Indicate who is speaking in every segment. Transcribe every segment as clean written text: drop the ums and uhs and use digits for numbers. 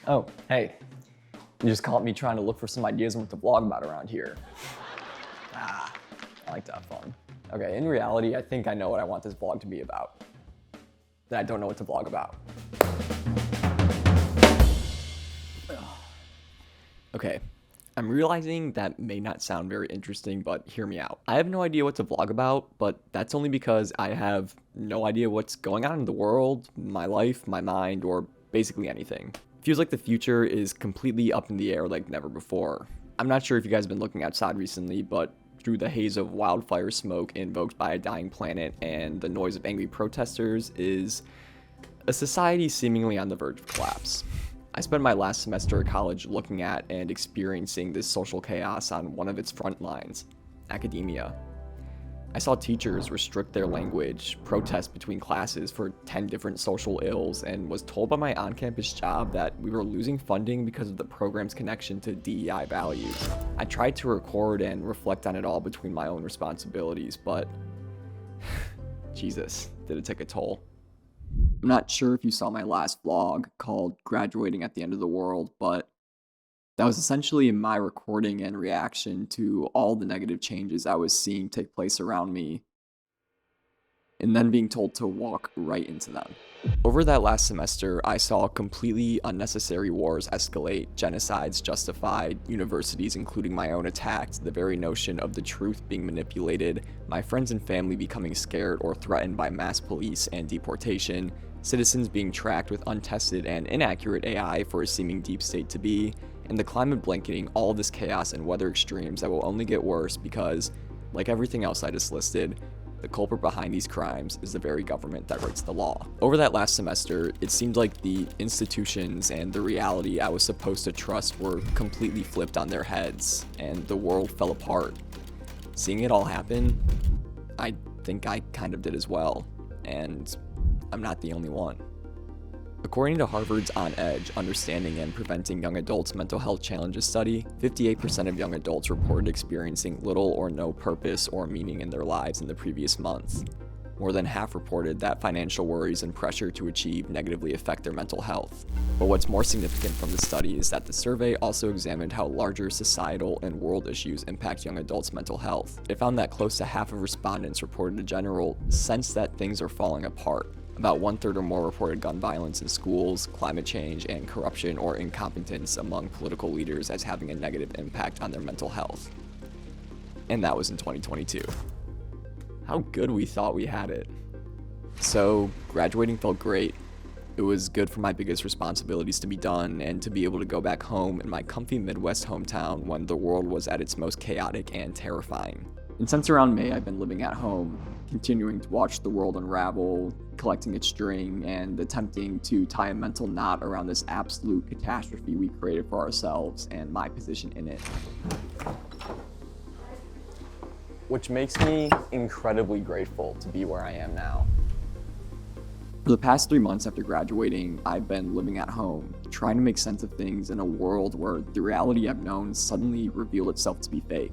Speaker 1: Oh, hey. You just caught me trying to look for some ideas on what to vlog about around here. I like to have fun. Okay, in reality, I think I know what I want this vlog to be about. Then I don't know what to vlog about. Okay, I'm realizing that may not sound very interesting, but hear me out. I have no idea what to vlog about, but that's only because I have no idea what's going on in the world, my life, my mind, or basically anything. Feels like the future is completely up in the air like never before. I'm not sure if you guys have been looking outside recently, but through the haze of wildfire smoke invoked by a dying planet and the noise of angry protesters is a society seemingly on the verge of collapse. I spent my last semester at college looking at and experiencing this social chaos on one of its front lines, academia. I saw teachers restrict their language, protest between classes for 10 different social ills, and was told by my on-campus job that we were losing funding because of the program's connection to DEI values. I tried to record and reflect on it all between my own responsibilities, but Jesus, did it take a toll. I'm not sure if you saw my last vlog called Graduating at the End of the World, but that was essentially my recording and reaction to all the negative changes I was seeing take place around me, and then being told to walk right into them. Over that last semester, I saw completely unnecessary wars escalate, genocides justified, universities, including my own, attacked, the very notion of the truth being manipulated, my friends and family becoming scared or threatened by mass police and deportation, citizens being tracked with untested and inaccurate AI for a seeming deep state to be, and the climate blanketing all this chaos and weather extremes that will only get worse because, like everything else I just listed, the culprit behind these crimes is the very government that writes the law. Over that last semester, it seemed like the institutions and the reality I was supposed to trust were completely flipped on their heads, and the world fell apart. Seeing it all happen, I think I kind of did as well, and I'm not the only one. According to Harvard's On Edge, Understanding and Preventing Young Adults' Mental Health Challenges study, 58% of young adults reported experiencing little or no purpose or meaning in their lives in the previous month. More than half reported that financial worries and pressure to achieve negatively affect their mental health. But what's more significant from the study is that the survey also examined how larger societal and world issues impact young adults' mental health. It found that close to half of respondents reported a general sense that things are falling apart. About 1/3 or more reported gun violence in schools, climate change, and corruption or incompetence among political leaders as having a negative impact on their mental health. And that was in 2022. How good we thought we had it. So, graduating felt great. It was good for my biggest responsibilities to be done and to be able to go back home in my comfy Midwest hometown when the world was at its most chaotic and terrifying. And since around May, I've been living at home, continuing to watch the world unravel, collecting its string, and attempting to tie a mental knot around this absolute catastrophe we created for ourselves and my position in it. Which makes me incredibly grateful to be where I am now. For the past 3 months after graduating, I've been living at home, trying to make sense of things in a world where the reality I've known suddenly revealed itself to be fake.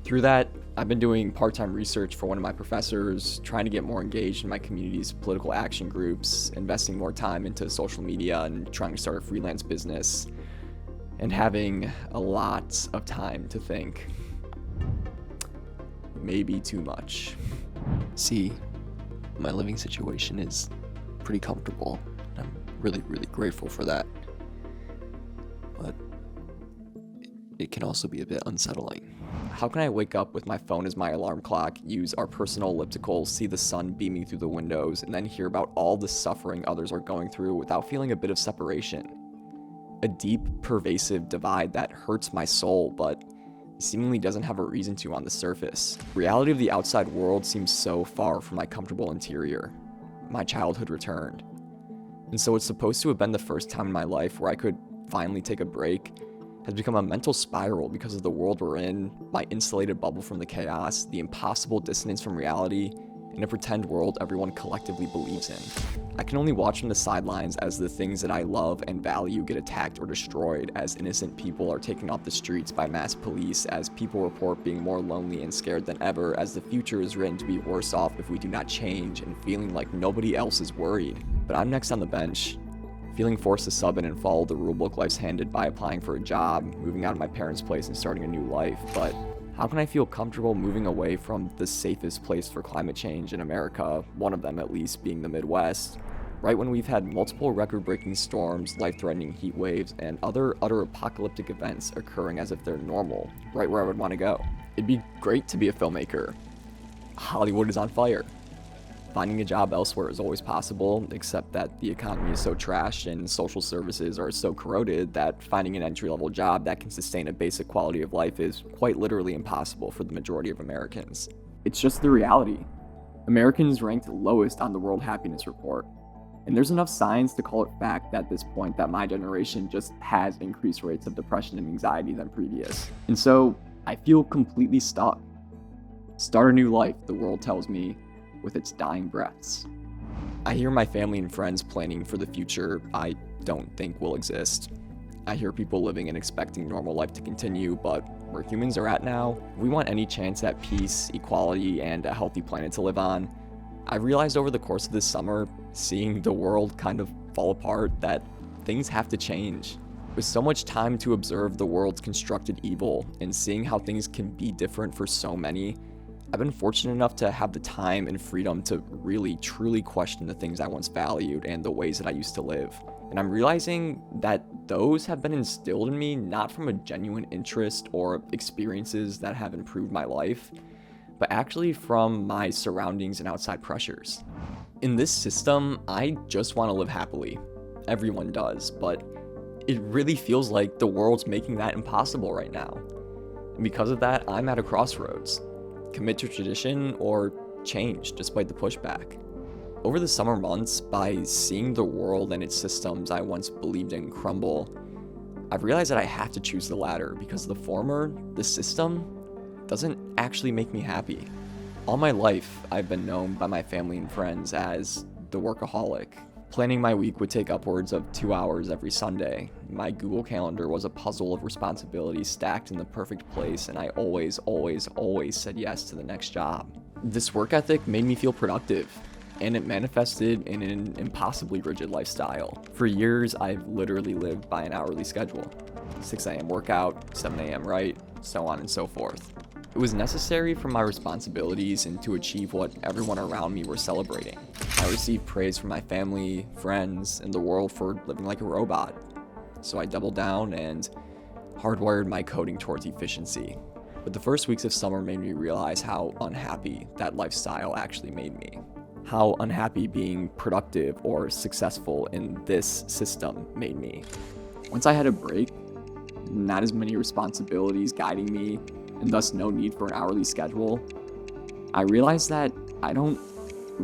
Speaker 1: Through that, I've been doing part-time research for one of my professors, trying to get more engaged in my community's political action groups, investing more time into social media, and trying to start a freelance business, and having a lot of time to think. Maybe too much. See, my living situation is pretty comfortable. I'm really, really grateful for that. But it can also be a bit unsettling. How can I wake up with my phone as my alarm clock, use our personal elliptical, see the sun beaming through the windows, and then hear about all the suffering others are going through without feeling a bit of separation? A deep, pervasive divide that hurts my soul, but seemingly doesn't have a reason to on the surface. Reality of the outside world seems so far from my comfortable interior. My childhood returned. And so what's supposed to have been the first time in my life where I could finally take a break has become a mental spiral because of the world we're in, my insulated bubble from the chaos, the impossible dissonance from reality, and a pretend world everyone collectively believes in. I can only watch from the sidelines as the things that I love and value get attacked or destroyed, as innocent people are taken off the streets by mass police, as people report being more lonely and scared than ever, as the future is written to be worse off if we do not change, and feeling like nobody else is worried. But I'm next on the bench, Feeling forced to sub in and follow the rulebook life's handed by applying for a job, moving out of my parents' place and starting a new life, but how can I feel comfortable moving away from the safest place for climate change in America, one of them at least being the Midwest, right when we've had multiple record-breaking storms, life-threatening heat waves, and other utter apocalyptic events occurring as if they're normal, right where I would want to go? It'd be great to be a filmmaker. Hollywood is on fire. Finding a job elsewhere is always possible, except that the economy is so trashed and social services are so corroded that finding an entry-level job that can sustain a basic quality of life is quite literally impossible for the majority of Americans. It's just the reality. Americans ranked lowest on the World Happiness Report. And there's enough science to call it fact at this point that my generation just has increased rates of depression and anxiety than previous. And so I feel completely stuck. Start a new life, the world tells me, with its dying breaths. I hear my family and friends planning for the future I don't think will exist. I hear people living and expecting normal life to continue, but where humans are at now, if we want any chance at peace, equality, and a healthy planet to live on, I realized over the course of this summer, seeing the world kind of fall apart, that things have to change. With so much time to observe the world's constructed evil and seeing how things can be different for so many, I've been fortunate enough to have the time and freedom to really, truly question the things I once valued and the ways that I used to live. And I'm realizing that those have been instilled in me not from a genuine interest or experiences that have improved my life, but actually from my surroundings and outside pressures. In this system, I just want to live happily. Everyone does, but it really feels like the world's making that impossible right now. And because of that, I'm at a crossroads. Commit to tradition or change despite the pushback. Over the summer months, by seeing the world and its systems I once believed in crumble, I've realized that I have to choose the latter because the former, the system, doesn't actually make me happy. All my life, I've been known by my family and friends as the workaholic. Planning my week would take upwards of 2 hours every Sunday. My Google Calendar was a puzzle of responsibilities stacked in the perfect place, and I always said yes to the next job. This work ethic made me feel productive, and it manifested in an impossibly rigid lifestyle. For years, I've literally lived by an hourly schedule. 6 a.m. workout, 7 a.m. write, so on and so forth. It was necessary for my responsibilities and to achieve what everyone around me were celebrating. I received praise from my family, friends, and the world for living like a robot. So I doubled down and hardwired my coding towards efficiency. But the first weeks of summer made me realize how unhappy that lifestyle actually made me. How unhappy being productive or successful in this system made me. Once I had a break, not as many responsibilities guiding me, and thus no need for an hourly schedule, I realized that I don't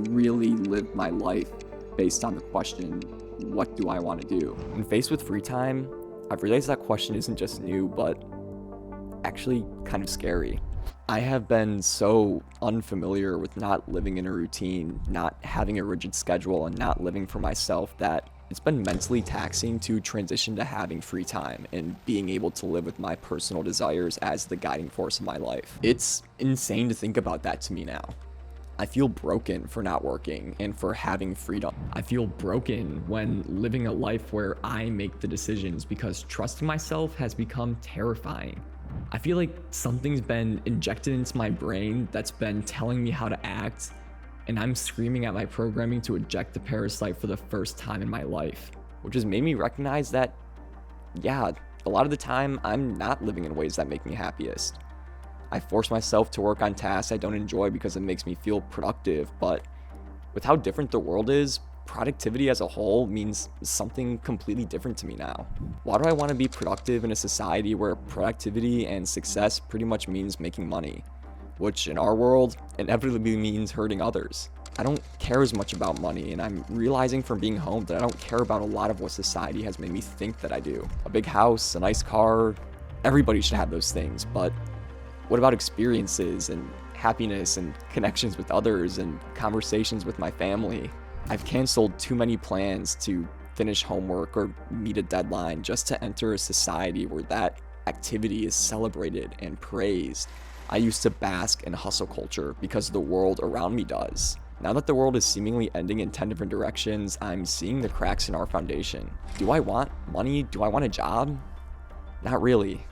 Speaker 1: really live my life based on the question, what do I want to do? When faced with free time, I've realized that question isn't just new, but actually kind of scary. I have been so unfamiliar with not living in a routine, not having a rigid schedule, and not living for myself that it's been mentally taxing to transition to having free time and being able to live with my personal desires as the guiding force of my life. It's insane to think about that to me now. I feel broken for not working and for having freedom. I feel broken when living a life where I make the decisions because trusting myself has become terrifying. I feel like something's been injected into my brain that's been telling me how to act, and I'm screaming at my programming to eject the parasite for the first time in my life, which has made me recognize that, yeah, a lot of the time I'm not living in ways that make me happiest. I force myself to work on tasks I don't enjoy because it makes me feel productive, but with how different the world is, productivity as a whole means something completely different to me now. Why do I want to be productive in a society where productivity and success pretty much means making money? Which in our world inevitably means hurting others. I don't care as much about money, and I'm realizing from being home that I don't care about a lot of what society has made me think that I do. A big house, a nice car, everybody should have those things, but what about experiences and happiness and connections with others and conversations with my family? I've canceled too many plans to finish homework or meet a deadline just to enter a society where that activity is celebrated and praised. I used to bask in hustle culture because the world around me does. Now that the world is seemingly ending in 10 different directions, I'm seeing the cracks in our foundation. Do I want money? Do I want a job? Not really.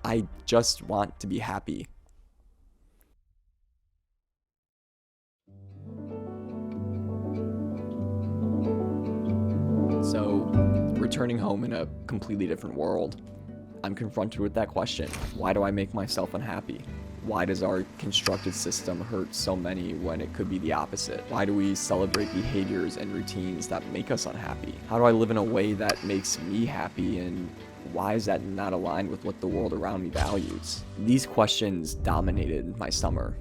Speaker 1: I just want to be happy. So, returning home in a completely different world, I'm confronted with that question. Why do I make myself unhappy? Why does our constructed system hurt so many when it could be the opposite? Why do we celebrate behaviors and routines that make us unhappy? How do I live in a way that makes me happy, and why is that not aligned with what the world around me values? These questions dominated my summer.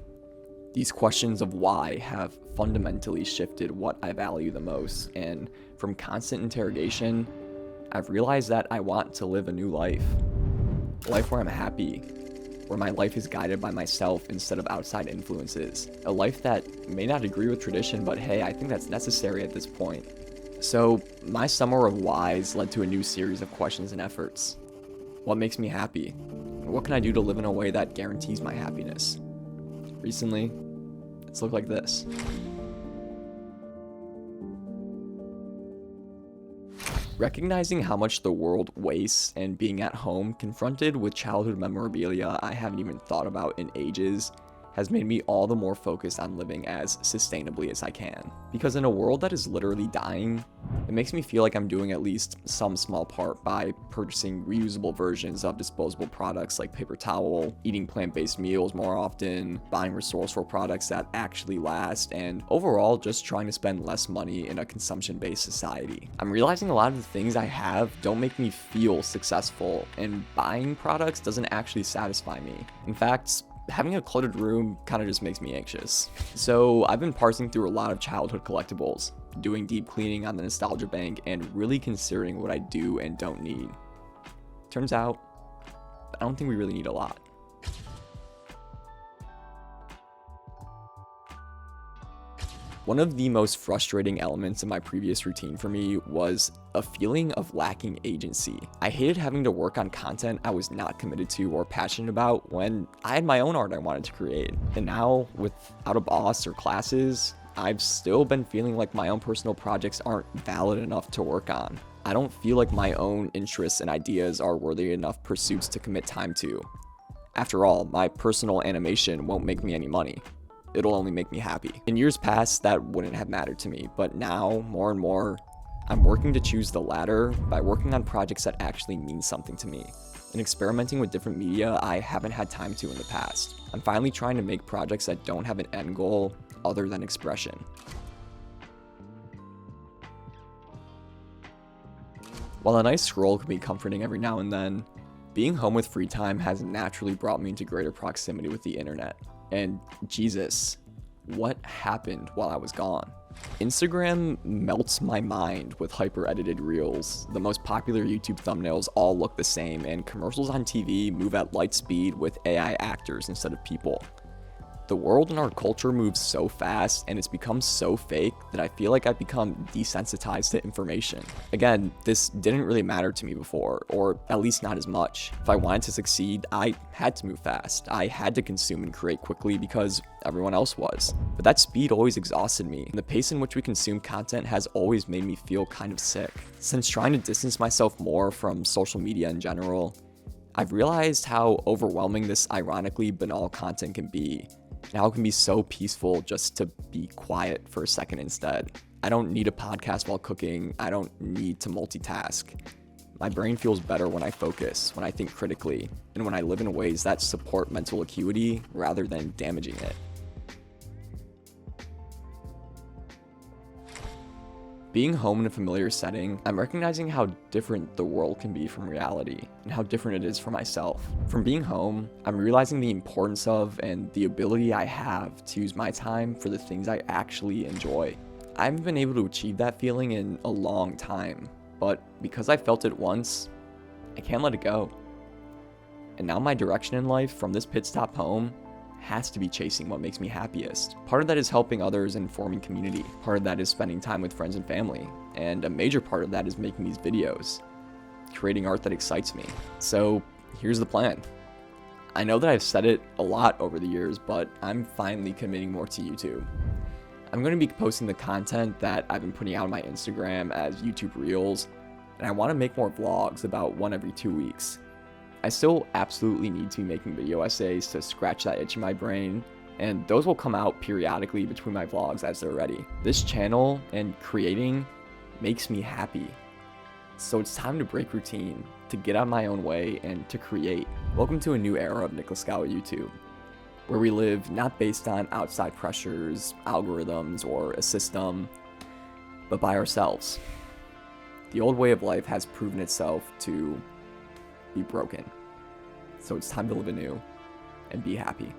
Speaker 1: These questions of why have fundamentally shifted what I value the most, and from constant interrogation, I've realized that I want to live a new life. A life where I'm happy, where my life is guided by myself instead of outside influences. A life that may not agree with tradition, but hey, I think that's necessary at this point. So, my summer of whys led to a new series of questions and efforts. What makes me happy? What can I do to live in a way that guarantees my happiness? Recently, it's looked like this. Recognizing how much the world wastes and being at home confronted with childhood memorabilia I haven't even thought about in ages has made me all the more focused on living as sustainably as I can. Because in a world that is literally dying, it makes me feel like I'm doing at least some small part by purchasing reusable versions of disposable products like paper towel, eating plant-based meals more often, buying resourceful products that actually last, and overall just trying to spend less money in a consumption-based society. I'm realizing a lot of the things I have don't make me feel successful, and buying products doesn't actually satisfy me. In fact, having a cluttered room kind of just makes me anxious. So I've been parsing through a lot of childhood collectibles, doing deep cleaning on the nostalgia bank, and really considering what I do and don't need. Turns out, I don't think we really need a lot. One of the most frustrating elements of my previous routine for me was a feeling of lacking agency. I hated having to work on content I was not committed to or passionate about when I had my own art I wanted to create. And now, without a boss or classes, I've still been feeling like my own personal projects aren't valid enough to work on. I don't feel like my own interests and ideas are worthy enough pursuits to commit time to. After all, my personal animation won't make me any money. It'll only make me happy. In years past, that wouldn't have mattered to me, but now, more and more, I'm working to choose the latter by working on projects that actually mean something to me, and experimenting with different media I haven't had time to in the past. I'm finally trying to make projects that don't have an end goal other than expression. While a nice scroll can be comforting every now and then, being home with free time has naturally brought me into greater proximity with the internet. And Jesus, what happened while I was gone? Instagram melts my mind with hyper-edited reels. The most popular YouTube thumbnails all look the same, and commercials on TV move at light speed with AI actors instead of people. The world and our culture moves so fast, and it's become so fake that I feel like I've become desensitized to information. Again, this didn't really matter to me before, or at least not as much. If I wanted to succeed, I had to move fast. I had to consume and create quickly because everyone else was. But that speed always exhausted me, and the pace in which we consume content has always made me feel kind of sick. Since trying to distance myself more from social media in general, I've realized how overwhelming this ironically banal content can be. Now it can be so peaceful just to be quiet for a second instead. I don't need a podcast while cooking. I don't need to multitask. My brain feels better when I focus, when I think critically, and when I live in ways that support mental acuity rather than damaging it. Being home in a familiar setting, I'm recognizing how different the world can be from reality, and how different it is for myself. From being home, I'm realizing the importance of and the ability I have to use my time for the things I actually enjoy. I haven't been able to achieve that feeling in a long time, but because I felt it once, I can't let it go. And now my direction in life from this pit stop home has to be chasing what makes me happiest. Part of that is helping others and forming community. Part of that is spending time with friends and family. And a major part of that is making these videos, creating art that excites me. So here's the plan. I know that I've said it a lot over the years, but I'm finally committing more to YouTube. I'm going to be posting the content that I've been putting out on my Instagram as YouTube Reels, and I want to make more vlogs, about one every 2 weeks. I still absolutely need to be making video essays to scratch that itch in my brain, and those will come out periodically between my vlogs as they're ready. This channel and creating makes me happy. So it's time to break routine, to get out of my own way, and to create. Welcome to a new era of Nicholas Gow YouTube, where we live not based on outside pressures, algorithms, or a system, but by ourselves. The old way of life has proven itself to be broken. So it's time to live anew and be happy.